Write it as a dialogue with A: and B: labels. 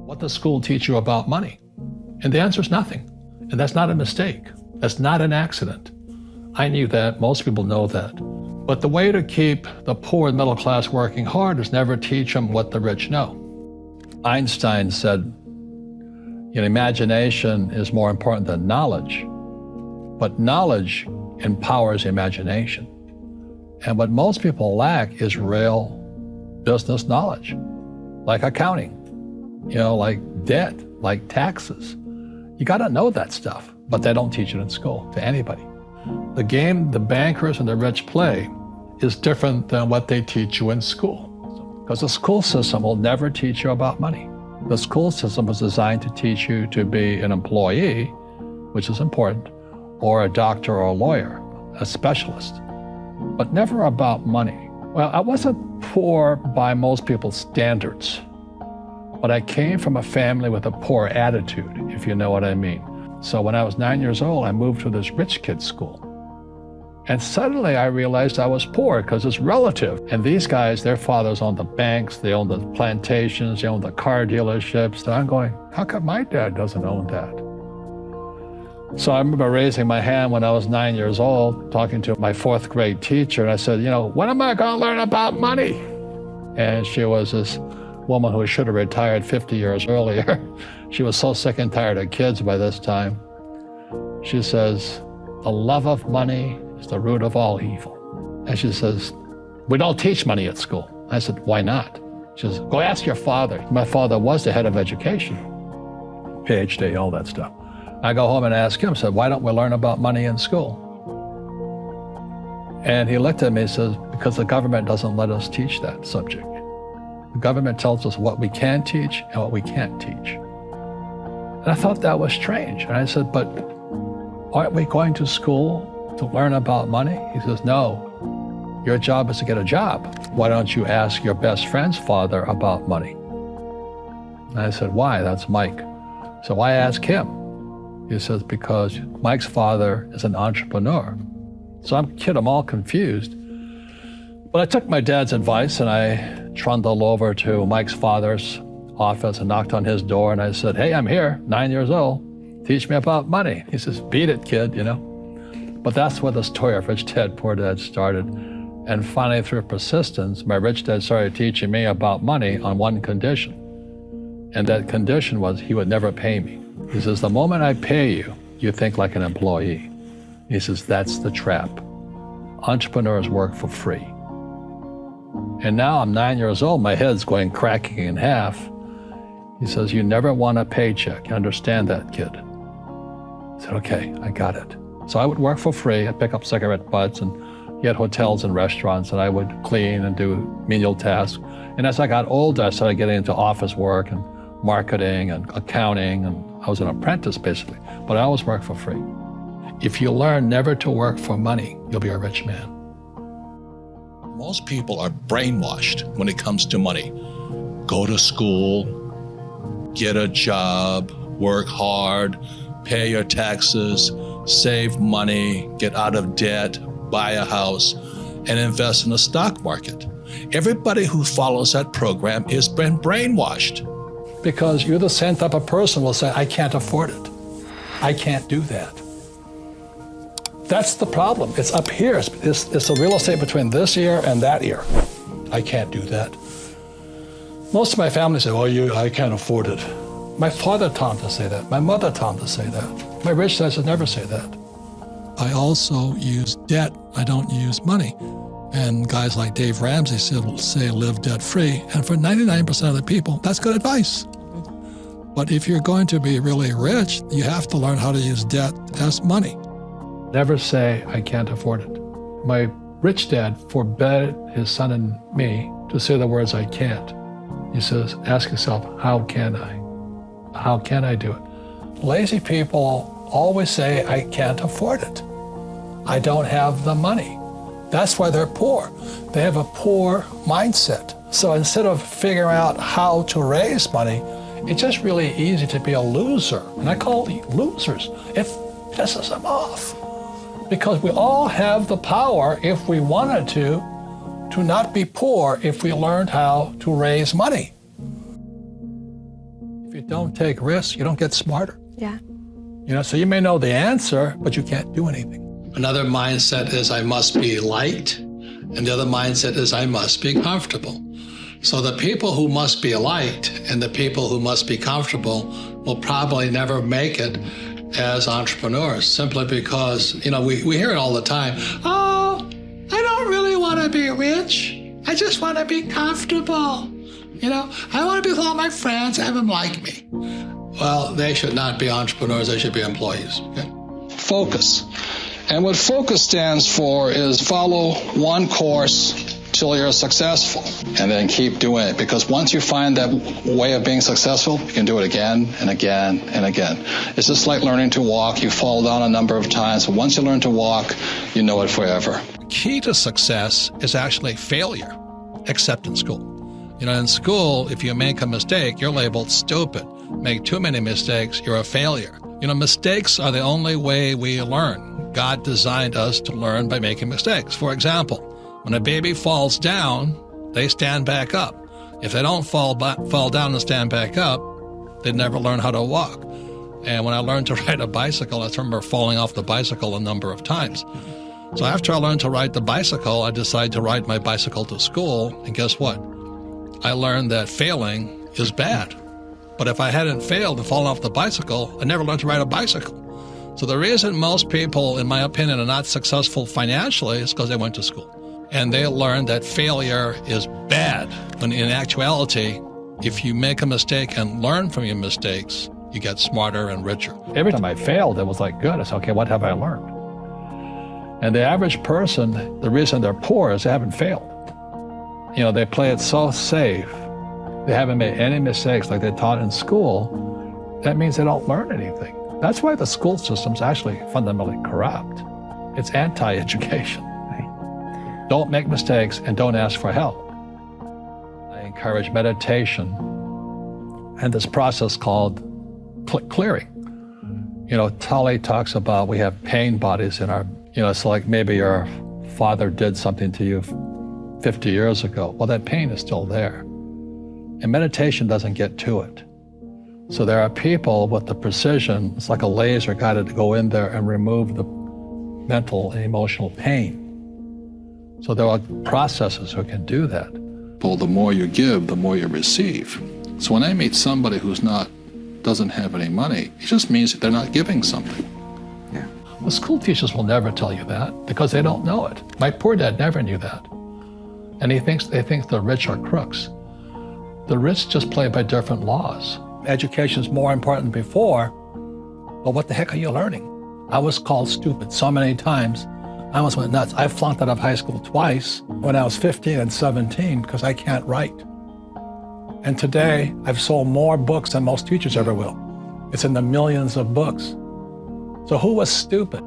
A: What does school teach you about money? And the answer is nothing. And that's not a mistake. That's not an accident. I knew that. Most people know that. But the way to keep the poor and middle class working hard is never teach them what the rich know. Einstein said, imagination is more important than knowledge, but knowledge empowers imagination. And what most people lack is real business knowledge, like accounting, like debt, like taxes. You got to know that stuff, but they don't teach it in school to anybody. The game the bankers and the rich play is different than what they teach you in school. Because the school system will never teach you about money. The school system was designed to teach you to be an employee, which is important, or a doctor or a lawyer, a specialist, but never about money. Well, I wasn't poor by most people's standards, but I came from a family with a poor attitude, if you know what I mean. So when I was 9 years old, I moved to this rich kid's school. And suddenly I realized I was poor because it's relative. And these guys, their fathers owned the banks, they owned the plantations, they owned the car dealerships. And I'm going, how come my dad doesn't own that? So I remember raising my hand when I was 9 years old, talking to my fourth grade teacher. And I said, when am I going to learn about money? And she was this woman who should have retired 50 years earlier. She was so sick and tired of kids by this time. She says, the love of money is the root of all evil. And she says, we don't teach money at school. I said, why not? She says, go ask your father. My father was the head of education, PhD, all that stuff. I go home and ask him, said, why don't we learn about money in school? And he looked at me and says, because the government doesn't let us teach that subject. The government tells us what we can teach and what we can't teach. And I thought that was strange. And I said, but aren't we going to school to learn about money? He says, no, your job is to get a job. Why don't you ask your best friend's father about money? And I said, why? That's Mike. So I asked him. He says, because Mike's father is an entrepreneur. So I'm all confused. But I took my dad's advice and I trundled over to Mike's father's office and knocked on his door and I said, hey, I'm here, 9 years old. Teach me about money. He says, beat it, kid, But that's where the story of Rich Dad, Poor Dad started. And finally, through persistence, my rich dad started teaching me about money on one condition. And that condition was he would never pay me. He says, the moment I pay you, you think like an employee. He says, that's the trap. Entrepreneurs work for free. And now I'm 9 years old, my head's cracking in half. He says, you never want a paycheck. You understand that, kid? I said, okay, I got it. So I would work for free. I'd pick up cigarette butts and get hotels and restaurants, and I would clean and do menial tasks. And as I got older, I started getting into office work and marketing and accounting, and I was an apprentice basically, but I always worked for free. If you learn never to work for money, you'll be a rich man. Most people are brainwashed when it comes to money. Go to school, get a job, work hard, pay your taxes, save money, get out of debt, buy a house, and invest in the stock market. Everybody who follows that program has been brainwashed. Because you're the same type of person who will say, I can't afford it. I can't do that. That's the problem. It's up here. It's the real estate between this ear and that ear. I can't do that. Most of my family say, I can't afford it. My father taught him to say that. My mother taught him to say that. My rich dad said never say that. I also use debt. I don't use money. And guys like Dave Ramsey say live debt-free. And for 99% of the people, that's good advice. But if you're going to be really rich, you have to learn how to use debt as money. Never say, I can't afford it. My rich dad forbade his son and me to say the words, I can't. He says, ask yourself, how can I? How can I do it? Lazy people always say, I can't afford it. I don't have the money. That's why they're poor. They have a poor mindset. So instead of figuring out how to raise money, it's just really easy to be a loser. And I call them losers. It pisses them off. Because we all have the power, if we wanted to not be poor if we learned how to raise money. If you don't take risks, you don't get smarter.
B: Yeah.
A: So you may know the answer, but you can't do anything. Another mindset is I must be liked, and the other mindset is I must be comfortable. So the people who must be liked and the people who must be comfortable will probably never make it as entrepreneurs, simply because, we hear it all the time. Oh, I don't really want to be rich. I just want to be comfortable. I want to be with all my friends, have them like me. Well, they should not be entrepreneurs, they should be employees. Okay? Focus. And what focus stands for is follow one course till you're successful, and then keep doing it. Because once you find that way of being successful, you can do it again and again and again. It's just like learning to walk. You fall down a number of times, but once you learn to walk, you know it forever. Key to success is actually failure, except in school. In school, if you make a mistake, you're labeled stupid. Make too many mistakes, you're a failure. Mistakes are the only way we learn. God designed us to learn by making mistakes. For example, when a baby falls down, they stand back up. If they don't fall down and stand back up, they never learn how to walk. And when I learned to ride a bicycle, I remember falling off the bicycle a number of times. So after I learned to ride the bicycle, I decided to ride my bicycle to school. And guess what? I learned that failing is bad. But if I hadn't failed and fallen off the bicycle, I never learned to ride a bicycle. So the reason most people, in my opinion, are not successful financially is because they went to school. And they learned that failure is bad. When in actuality, if you make a mistake and learn from your mistakes, you get smarter and richer. Every time I failed, it was like, good. I said, okay, what have I learned? And the average person, the reason they're poor is they haven't failed. They play it so safe. They haven't made any mistakes like they taught in school. That means they don't learn anything. That's why the school system's actually fundamentally corrupt. It's anti-education. Don't make mistakes and don't ask for help. I encourage meditation and this process called clearing. Tully talks about we have pain bodies in our, it's like maybe your father did something to you 50 years ago. Well, that pain is still there. And meditation doesn't get to it. So there are people with the precision, it's like a laser guided to go in there and remove the mental and emotional pain. So there are processes who can do that. Well, the more you give, the more you receive. So when I meet somebody who's doesn't have any money, it just means that they're not giving something. Yeah. The school teachers will never tell you that because they don't know it. My poor dad never knew that. And they think the rich are crooks. The rich just play by different laws. Education is more important than before, but what the heck are you learning? I was called stupid so many times. I almost went nuts. I flunked out of high school twice when I was 15 and 17 because I can't write. And today, I've sold more books than most teachers ever will. It's in the millions of books. So who was stupid?